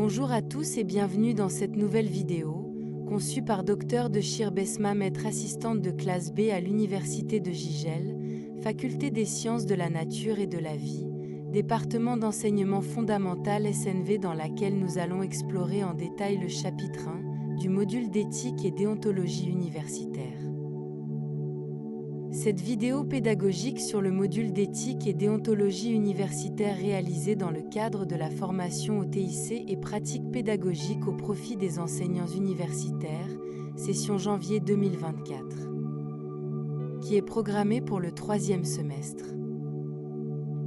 Bonjour à tous et bienvenue dans cette nouvelle vidéo, conçue par Dr Dechir Besma, maître assistante de classe B à l'Université de Gigel, Faculté des sciences de la nature et de la vie, département d'enseignement fondamental SNV, dans laquelle nous allons explorer en détail le chapitre 1 du module d'éthique et déontologie universitaire. Cette vidéo pédagogique sur le module d'éthique et déontologie universitaire réalisée dans le cadre de la formation au TIC et pratique pédagogique au profit des enseignants universitaires, session janvier 2024, qui est programmée pour le 3e semestre.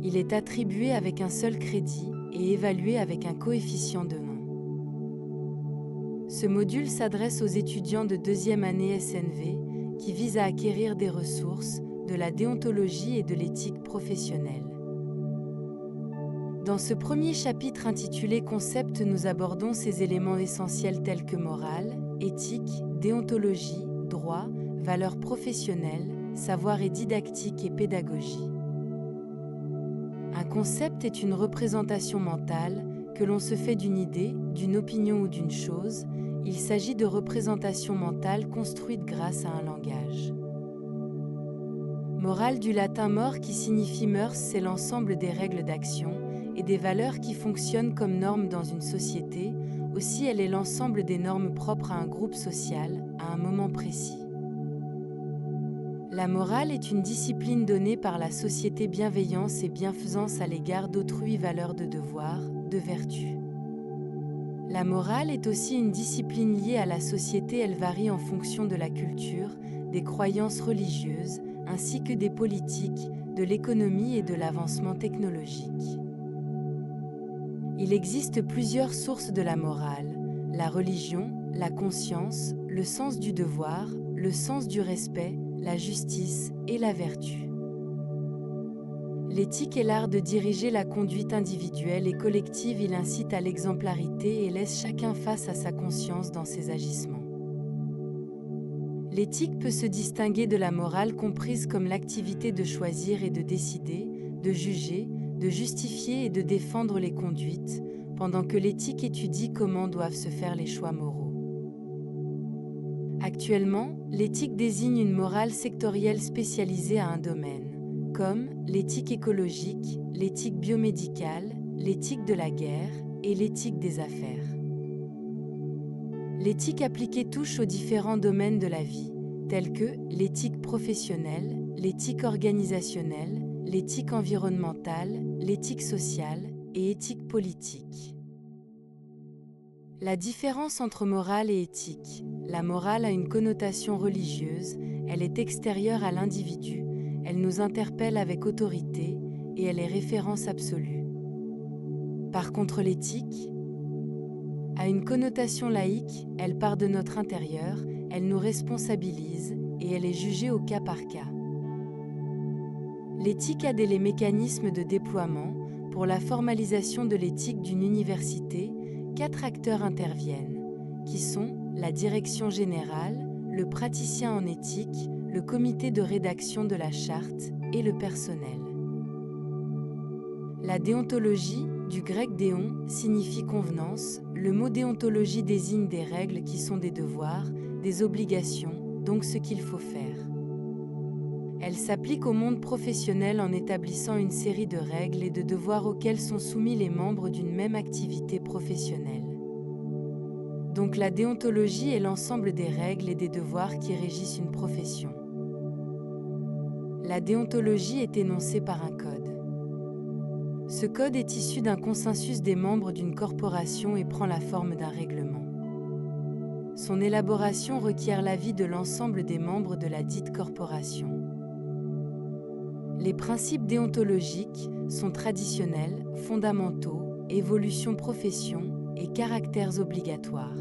Il est attribué avec un seul crédit et évalué avec un coefficient de 1. Ce module s'adresse aux étudiants de 2e année SNV, qui vise à acquérir des ressources, de la déontologie et de l'éthique professionnelle. Dans ce premier chapitre intitulé Concept, nous abordons ces éléments essentiels tels que morale, éthique, déontologie, droit, valeurs professionnelles, savoir et didactique et pédagogie. Un concept est une représentation mentale que l'on se fait d'une idée, d'une opinion ou d'une chose. Il s'agit de représentations mentales construites grâce à un langage. Morale, du latin mor qui signifie mœurs, c'est l'ensemble des règles d'action et des valeurs qui fonctionnent comme normes dans une société. Aussi, elle est l'ensemble des normes propres à un groupe social, à un moment précis. La morale est une discipline donnée par la société, bienveillance et bienfaisance à l'égard d'autrui, valeur de devoir, de vertu. La morale est aussi une discipline liée à la société, elle varie en fonction de la culture, des croyances religieuses, ainsi que des politiques, de l'économie et de l'avancement technologique. Il existe plusieurs sources de la morale: la religion, la conscience, le sens du devoir, le sens du respect, la justice et la vertu. L'éthique est l'art de diriger la conduite individuelle et collective. Il incite à l'exemplarité et laisse chacun face à sa conscience dans ses agissements. L'éthique peut se distinguer de la morale, comprise comme l'activité de choisir et de décider, de juger, de justifier et de défendre les conduites, pendant que l'éthique étudie comment doivent se faire les choix moraux. Actuellement, l'éthique désigne une morale sectorielle spécialisée à un domaine, comme l'éthique écologique, l'éthique biomédicale, l'éthique de la guerre et l'éthique des affaires. L'éthique appliquée touche aux différents domaines de la vie, tels que l'éthique professionnelle, l'éthique organisationnelle, l'éthique environnementale, l'éthique sociale et éthique politique. La différence entre morale et éthique. La morale a une connotation religieuse, elle est extérieure à l'individu, elle nous interpelle avec autorité et elle est référence absolue. Par contre, l'éthique a une connotation laïque, elle part de notre intérieur, elle nous responsabilise et elle est jugée au cas par cas. L'éthique a des mécanismes de déploiement. Pour la formalisation de l'éthique d'une université, 4 acteurs interviennent, qui sont la direction générale, le praticien en éthique, le comité de rédaction de la charte et le personnel. La déontologie, du grec déon, signifie convenance. Le mot déontologie désigne des règles qui sont des devoirs, des obligations, donc ce qu'il faut faire. Elle s'applique au monde professionnel en établissant une série de règles et de devoirs auxquels sont soumis les membres d'une même activité professionnelle. Donc la déontologie est l'ensemble des règles et des devoirs qui régissent une profession. La déontologie est énoncée par un code. Ce code est issu d'un consensus des membres d'une corporation et prend la forme d'un règlement. Son élaboration requiert l'avis de l'ensemble des membres de la dite corporation. Les principes déontologiques sont traditionnels, fondamentaux, évolution, profession et caractères obligatoires.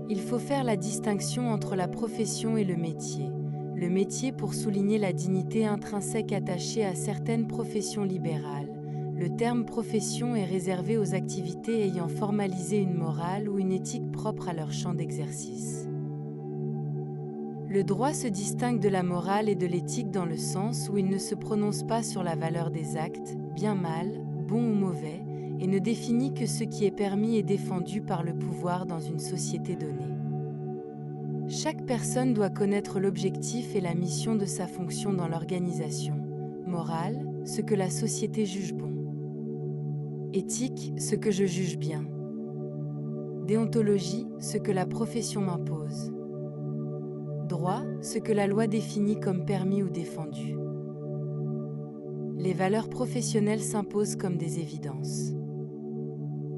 Il faut faire la distinction entre la profession et le métier. Le métier pour souligner la dignité intrinsèque attachée à certaines professions libérales. Le terme profession est réservé aux activités ayant formalisé une morale ou une éthique propre à leur champ d'exercice. Le droit se distingue de la morale et de l'éthique dans le sens où il ne se prononce pas sur la valeur des actes, bien mal, bon ou mauvais. et ne définit que ce qui est permis et défendu par le pouvoir dans une société donnée. Chaque personne doit connaître l'objectif et la mission de sa fonction dans l'organisation. Morale, ce que la société juge bon. Éthique, ce que je juge bien. Déontologie, ce que la profession m'impose. Droit, ce que la loi définit comme permis ou défendu. Les valeurs professionnelles s'imposent comme des évidences.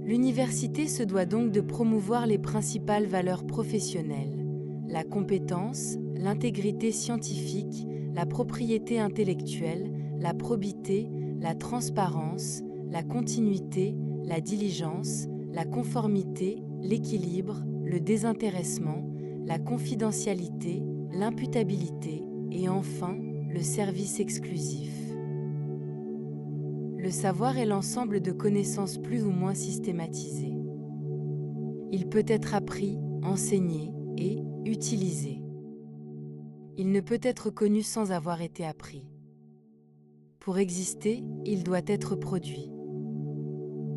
L'université se doit donc de promouvoir les principales valeurs professionnelles: la compétence, l'intégrité scientifique, la propriété intellectuelle, la probité, la transparence, la continuité, la diligence, la conformité, l'équilibre, le désintéressement, la confidentialité, l'imputabilité et enfin, le service exclusif. Le savoir est l'ensemble de connaissances plus ou moins systématisées. Il peut être appris, enseigné et utilisé. Il ne peut être connu sans avoir été appris. Pour exister, il doit être produit.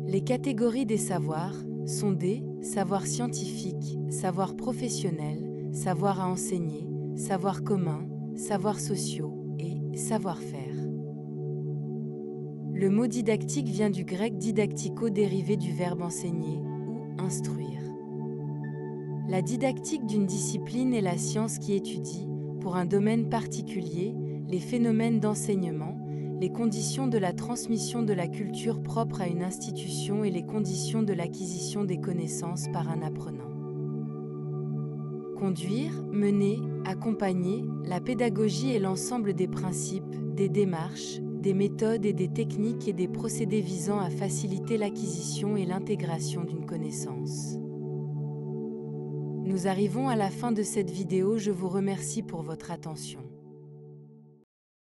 Les catégories des savoirs sont des savoirs scientifiques, savoirs professionnels, savoirs à enseigner, savoirs communs, savoirs sociaux et savoir-faire. Le mot didactique vient du grec didactiko dérivé du verbe enseigner ou instruire. La didactique d'une discipline est la science qui étudie, pour un domaine particulier, les phénomènes d'enseignement, les conditions de la transmission de la culture propre à une institution et les conditions de l'acquisition des connaissances par un apprenant. Conduire, mener, accompagner, la pédagogie est l'ensemble des principes, des démarches, des méthodes et des techniques et des procédés visant à faciliter l'acquisition et l'intégration d'une connaissance. Nous arrivons à la fin de cette vidéo, je vous remercie pour votre attention.